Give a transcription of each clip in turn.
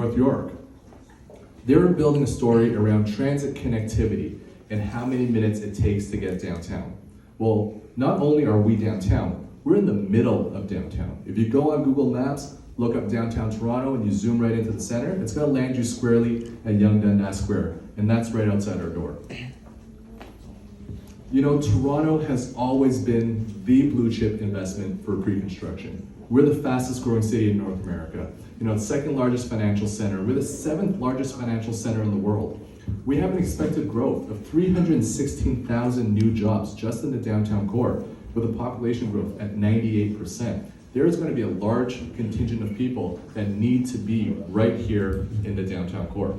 North York. They were building a story around transit connectivity and how many minutes it takes to get downtown. Well, not only are we downtown, we're in the middle of downtown. If you go on Google Maps, look up downtown Toronto and you zoom right into the center, it's gonna land you squarely at Yonge Dundas Square, and that's right outside our door. You know, Toronto has always been the blue chip investment for pre-construction. We're the fastest growing city in North America. You know, the second largest financial center. We're the 7th largest financial center in the world. We have an expected growth of 316,000 new jobs just in the downtown core, with a population growth at 98%. There is going to be a large contingent of people that need to be right here in the downtown core.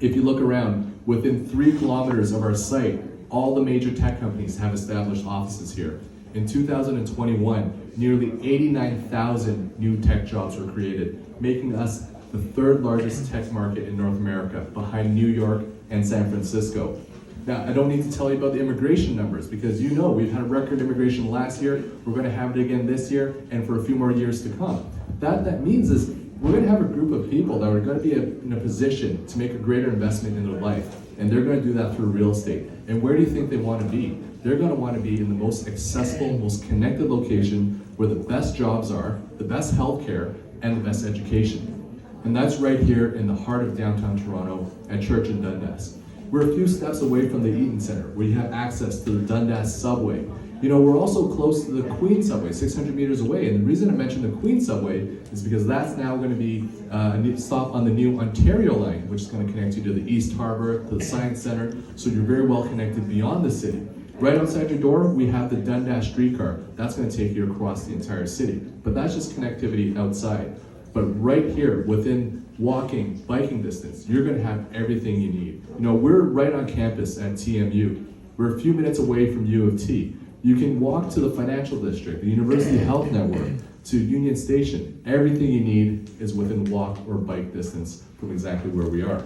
If you look around, within 3 kilometers of our site, all the major tech companies have established offices here. In 2021, nearly 89,000 new tech jobs were created, making us the 3rd largest tech market in North America, behind New York and San Francisco. Now, I don't need to tell you about the immigration numbers, because you know we've had record immigration last year, we're going to have it again this year, and for a few more years to come. That means is we're going to have a group of people that are going to be in a position to make a greater investment in their life, and they're going to do that through real estate. And where do you think they want to be? They're going to want to be in the most accessible, most connected location where the best jobs are, the best healthcare, and the best education. And that's right here in the heart of downtown Toronto at Church Dundas. We're a few steps away from the Eaton Centre, where you have access to the Dundas subway. You know, we're also close to the Queen subway, 600 meters away. And the reason I mentioned the Queen subway is because that's now going to be a stop on the new Ontario line, which is going to connect you to the East Harbour, to the Science Centre, so you're very well connected beyond the city. Right outside your door, we have the Dundas streetcar. That's going to take you across the entire city. But that's just connectivity outside. But right here, within walking, biking distance, you're going to have everything you need. You know, we're right on campus at TMU. We're a few minutes away from U of T. You can walk to the financial district, the University Health Network, to Union Station. Everything you need is within walk or bike distance from exactly where we are.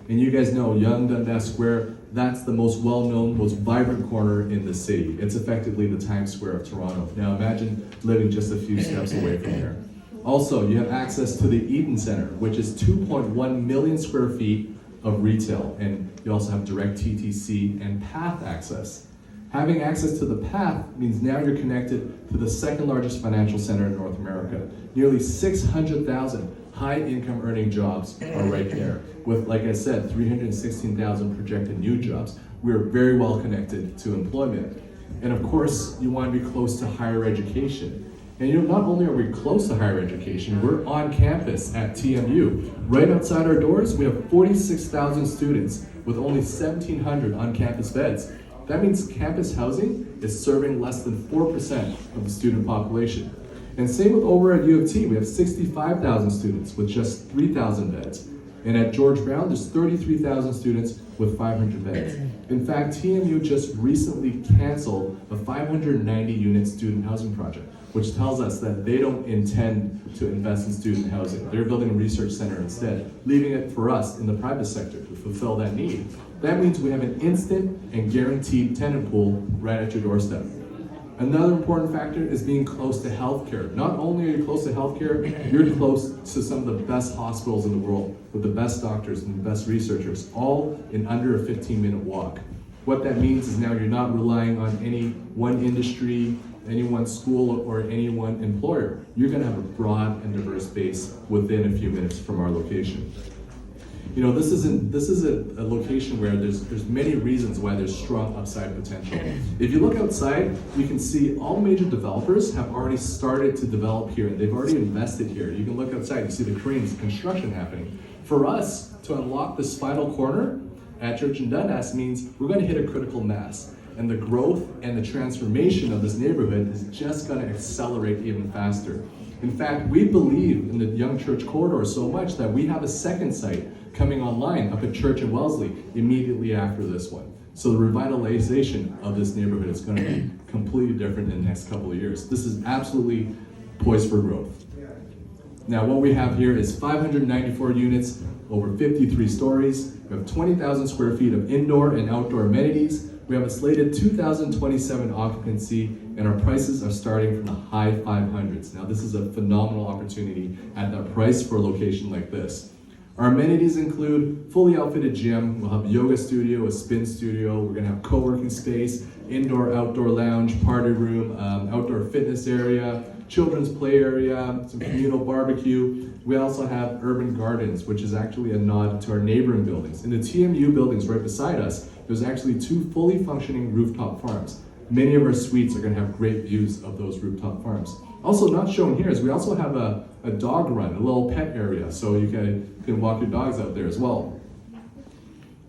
And you guys know Yonge Dundas Square, that's the most well-known, most vibrant corner in the city. It's effectively the Times Square of Toronto. Now imagine living just a few steps away from there. Also, you have access to the Eaton Centre, which is 2.1 million square feet of retail, and you also have direct TTC and PATH access. Having access to the PATH means now you're connected to the 2nd largest financial center in North America. Nearly 600,000 high-income earning jobs are right there, with, like I said, 316,000 projected new jobs. We're very well connected to employment. And of course, you want to be close to higher education. And you know, not only are we close to higher education, we're on campus at TMU. Right outside our doors, we have 46,000 students with only 1,700 on-campus beds. That means campus housing is serving less than 4% of the student population. And same with over at U of T, we have 65,000 students with just 3,000 beds. And at George Brown, there's 33,000 students with 500 beds. In fact, TMU just recently canceled a 590-unit student housing project, which tells us that they don't intend to invest in student housing. They're building a research center instead, leaving it for us in the private sector to fulfill that need. That means we have an instant and guaranteed tenant pool right at your doorstep. Another important factor is being close to healthcare. Not only are you close to healthcare, you're close to some of the best hospitals in the world, with the best doctors and the best researchers, all in under a 15-minute walk. What that means is now you're not relying on any one industry, any one school, or any one employer. You're going to have a broad and diverse base within a few minutes from our location. You know, this is a location where there's many reasons why there's strong upside potential. If you look outside, you can see all major developers have already started to develop here, and they've already invested here. You can look outside, you see the cranes, construction happening. For us to unlock this final corner at Church Dundas means we're going to hit a critical mass. And the growth and the transformation of this neighborhood is just going to accelerate even faster. In fact, we believe in the Yonge Church corridor so much that we have a second site coming online up at Church and Wellesley immediately after this one. So the revitalization of this neighborhood is going to be completely different in the next couple of years. This is absolutely poised for growth. Now what we have here is 594 units, over 53 stories. We have 20,000 square feet of indoor and outdoor amenities, We have a slated 2027 occupancy, and our prices are starting from the high 500s. Now, this is a phenomenal opportunity at that price for a location like this. Our amenities include fully outfitted gym. We'll have a yoga studio, a spin studio. We're gonna have co-working space, indoor, outdoor lounge, party room, outdoor fitness area, children's play area, some communal barbecue. We also have urban gardens, which is actually a nod to our neighboring buildings. In the TMU buildings right beside us, there's actually 2 fully functioning rooftop farms. Many of our suites are gonna have great views of those rooftop farms. Also not shown here is we also have a dog run, a little pet area, so you can walk your dogs out there as well.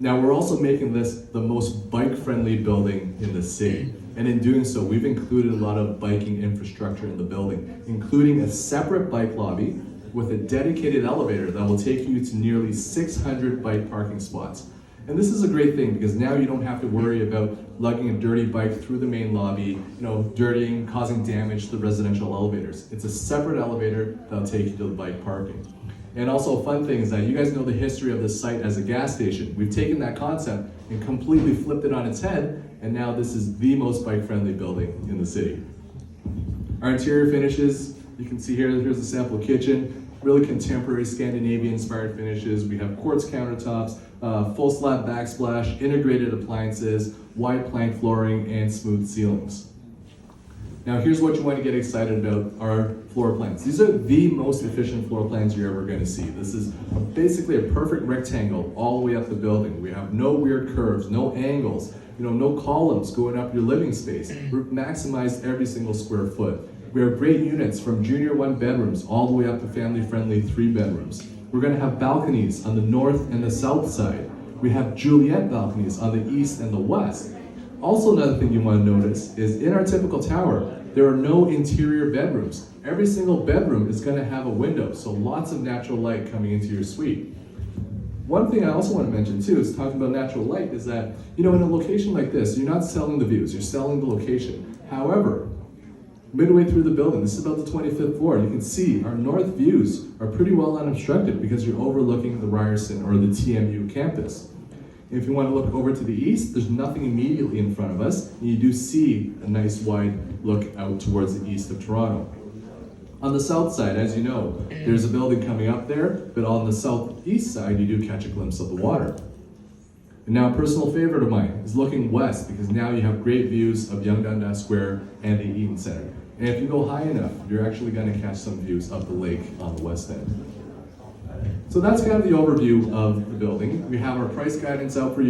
Now we're also making this the most bike-friendly building in the city. And in doing so, we've included a lot of biking infrastructure in the building, including a separate bike lobby with a dedicated elevator that will take you to nearly 600 bike parking spots. And this is a great thing because now you don't have to worry about lugging a dirty bike through the main lobby, dirtying, causing damage to the residential elevators. It's a separate elevator that'll take you to the bike parking. And also a fun thing is that you guys know the history of this site as a gas station. We've taken that concept and completely flipped it on its head, and now this is the most bike-friendly building in the city. Our interior finishes, you can see here's a sample kitchen, really contemporary Scandinavian-inspired finishes. We have quartz countertops, full slab backsplash, integrated appliances, wide plank flooring, and smooth ceilings. Now here's what you want to get excited about, our floor plans. These are the most efficient floor plans you're ever going to see. This is basically a perfect rectangle all the way up the building. We have no weird curves, no angles, no columns going up your living space. We've maximized every single square foot. We have great units from junior 1 bedrooms all the way up to family-friendly 3 bedrooms. We're going to have balconies on the north and the south side. We have Juliet balconies on the east and the west. Also, another thing you want to notice is in our typical tower, there are no interior bedrooms. Every single bedroom is going to have a window, so lots of natural light coming into your suite. One thing I also want to mention too is talking about natural light is that, in a location like this, you're not selling the views, you're selling the location. However, midway through the building, this is about the 25th floor, you can see our north views are pretty well unobstructed because you're overlooking the Ryerson or the TMU campus. If you want to look over to the east, there's nothing immediately in front of us, and you do see a nice wide look out towards the east of Toronto. On the south side, as you know, there's a building coming up there, but on the southeast side, you do catch a glimpse of the water. And now a personal favorite of mine is looking west, because now you have great views of Yonge Dundas Square and the Eaton Center. And if you go high enough, you're actually going to catch some views of the lake on the west end. So that's kind of the overview of the building. We have our price guidance out for you.